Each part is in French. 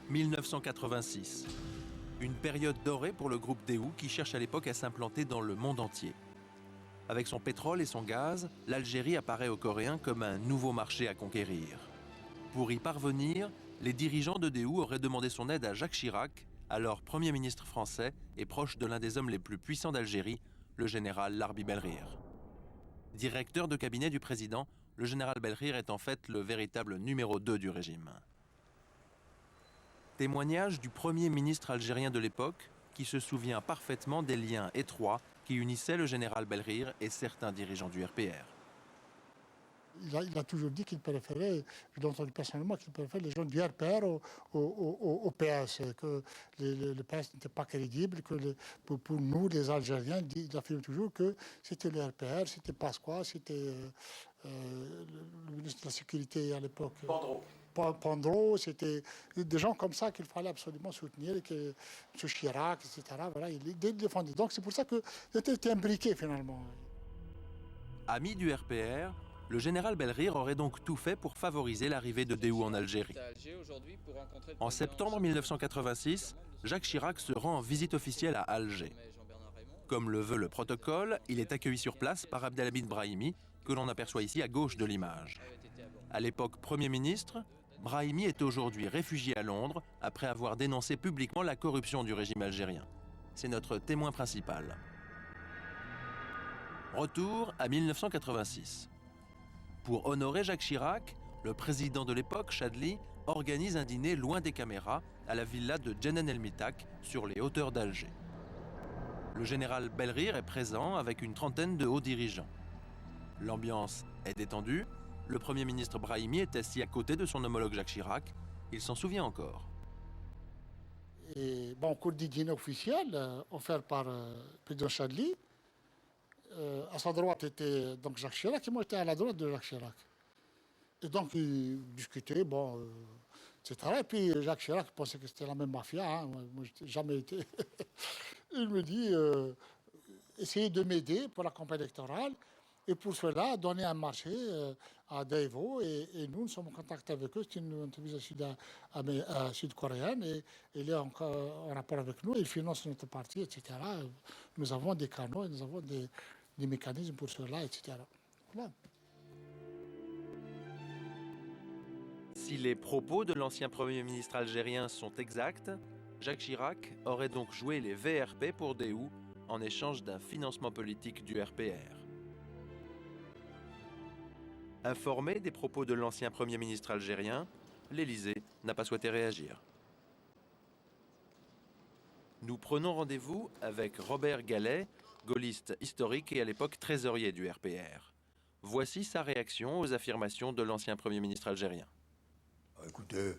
1986. Une période dorée pour le groupe Daewoo qui cherche à l'époque à s'implanter dans le monde entier. Avec son pétrole et son gaz, l'Algérie apparaît aux Coréens comme un nouveau marché à conquérir. Pour y parvenir, les dirigeants de Daewoo auraient demandé son aide à Jacques Chirac, alors Premier ministre français et proche de l'un des hommes les plus puissants d'Algérie, le général Larbi Belrire. Directeur de cabinet du président, le général Belrire est en fait le véritable numéro 2 du régime. Témoignage du premier ministre algérien de l'époque, qui se souvient parfaitement des liens étroits qui unissaient le général Belrire et certains dirigeants du RPR. Il a toujours dit qu'il préférait, je l'ai entendu personnellement, qu'il préférait les gens du RPR au PS, que le PS n'était pas crédible, que pour nous, les Algériens, il affirme toujours que c'était le RPR, c'était Pasqua, c'était le ministre de la Sécurité à l'époque. Pandro, c'était des gens comme ça qu'il fallait absolument soutenir, que M. Chirac, etc. Voilà, il défendait. Donc c'est pour ça que c'était imbriqué finalement. Ami du RPR, le général Belrire aurait donc tout fait pour favoriser l'arrivée de Daewoo en Algérie. En septembre 1986, Jacques Chirac se rend en visite officielle à Alger. Comme le veut le protocole, il est accueilli sur place par Abdelhamid Brahimi, que l'on aperçoit ici à gauche de l'image. À l'époque Premier ministre, Brahimi est aujourd'hui réfugié à Londres après avoir dénoncé publiquement la corruption du régime algérien. C'est notre témoin principal. Retour à 1986. Pour honorer Jacques Chirac, le président de l'époque, Chadli, organise un dîner loin des caméras à la villa de Djennen El Mitak, sur les hauteurs d'Alger. Le général Belrire est présent avec une trentaine de hauts dirigeants. L'ambiance est détendue. Le Premier ministre Brahimi est assis à côté de son homologue Jacques Chirac. Il s'en souvient encore. Et, au cours du dîner officiel offert par le président Chadli, à sa droite était donc Jacques Chirac et moi j'étais à la droite de Jacques Chirac. Et donc ils discutaient, etc. Et puis Jacques Chirac pensait que c'était la même mafia, hein. Moi je n'ai jamais été. Il me dit, essayez de m'aider pour la campagne électorale et pour cela donner un marché à Daewoo et nous sommes en contact avec eux. C'est une entreprise sud-coréenne et il est en rapport avec nous, il finance notre parti, etc. Nous avons des canaux et nous avons des mécanismes pour cela, etc. Voilà. Si les propos de l'ancien Premier ministre algérien sont exacts, Jacques Chirac aurait donc joué les VRP pour Daewoo en échange d'un financement politique du RPR. Informé des propos de l'ancien Premier ministre algérien, l'Élysée n'a pas souhaité réagir. Nous prenons rendez-vous avec Robert Gallet, gaulliste historique et à l'époque trésorier du RPR. Voici sa réaction aux affirmations de l'ancien Premier ministre algérien. Écoutez,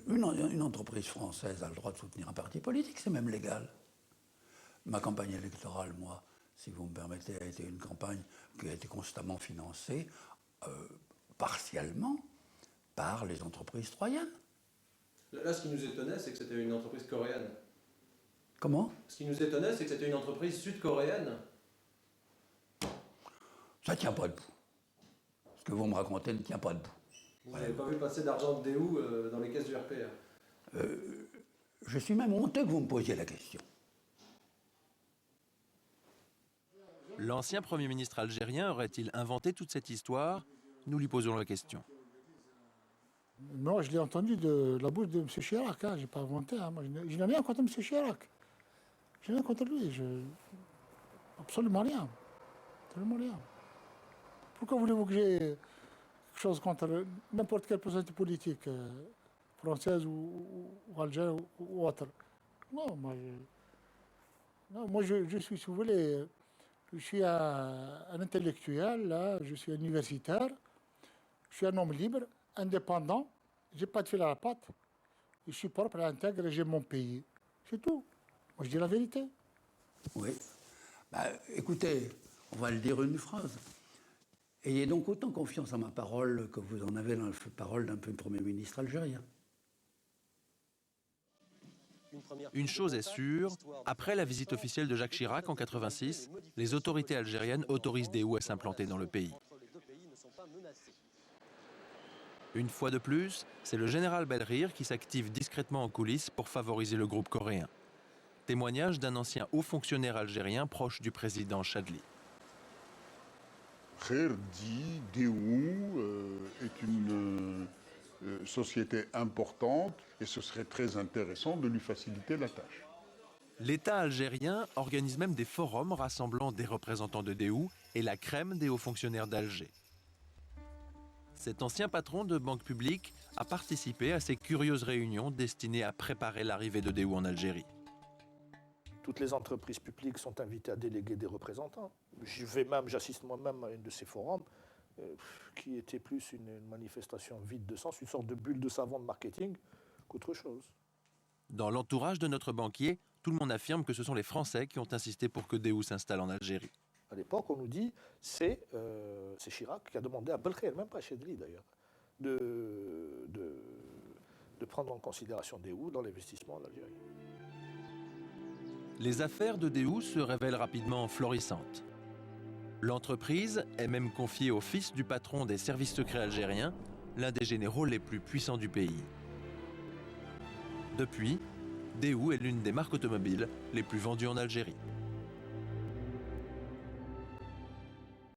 une entreprise française a le droit de soutenir un parti politique, c'est même légal. Ma campagne électorale, moi, si vous me permettez, a été une campagne qui a été constamment financée, partiellement, par les entreprises troyennes. Là, ce qui nous étonnait, c'est que c'était une entreprise coréenne. Comment ? Ce qui nous étonnait, c'est que c'était une entreprise sud-coréenne. Ça ne tient pas debout. Ce que vous me racontez ne tient pas debout. Vous n'avez pas vu passer d'argent de Daewoo dans les caisses du RPR? Je suis même honteux que vous me posiez la question. L'ancien Premier ministre algérien aurait-il inventé toute cette histoire? Nous lui posons la question. Moi, je l'ai entendu de la bouche de M. Chirac, hein. Je n'ai pas inventé. Hein. Moi, je n'ai rien contre M. Chirac. Je n'ai rien contre lui. Absolument rien. Absolument rien. Pourquoi voulez-vous que j'ai quelque chose contre n'importe quelle personnalité politique, française ou algérienne ou autre? Non, moi, je suis, si vous voulez, je suis un intellectuel, là, je suis universitaire, je suis un homme libre, indépendant, je n'ai pas de fil à la patte, je suis propre et intègre et j'ai mon pays. C'est tout. Moi, je dis la vérité. Oui. Écoutez, on va le dire une phrase. Ayez donc autant confiance en ma parole que vous en avez dans la parole d'un Premier ministre algérien. Une chose est sûre, après la visite officielle de Jacques Chirac en 1986, les autorités algériennes autorisent Daewoo à s'implanter dans le pays. Une fois de plus, c'est le général Belrire qui s'active discrètement en coulisses pour favoriser le groupe coréen. Témoignage d'un ancien haut fonctionnaire algérien proche du président Chadli. Kher dit Daewoo est une société importante et ce serait très intéressant de lui faciliter la tâche. L'État algérien organise même des forums rassemblant des représentants de Daewoo et la crème des hauts fonctionnaires d'Alger. Cet ancien patron de banque publique a participé à ces curieuses réunions destinées à préparer l'arrivée de Daewoo en Algérie. Toutes les entreprises publiques sont invitées à déléguer des représentants. J'assiste moi-même à un de ces forums qui était plus une manifestation vide de sens, une sorte de bulle de savon de marketing qu'autre chose. Dans l'entourage de notre banquier, tout le monde affirme que ce sont les Français qui ont insisté pour que Daewoo s'installe en Algérie. À l'époque, on nous dit c'est Chirac qui a demandé à Belkheir, même pas à Chadli d'ailleurs, de prendre en considération Daewoo dans l'investissement en Algérie. Les affaires de Daewoo se révèlent rapidement florissantes. L'entreprise est même confiée au fils du patron des services secrets algériens, l'un des généraux les plus puissants du pays. Depuis, Daewoo est l'une des marques automobiles les plus vendues en Algérie.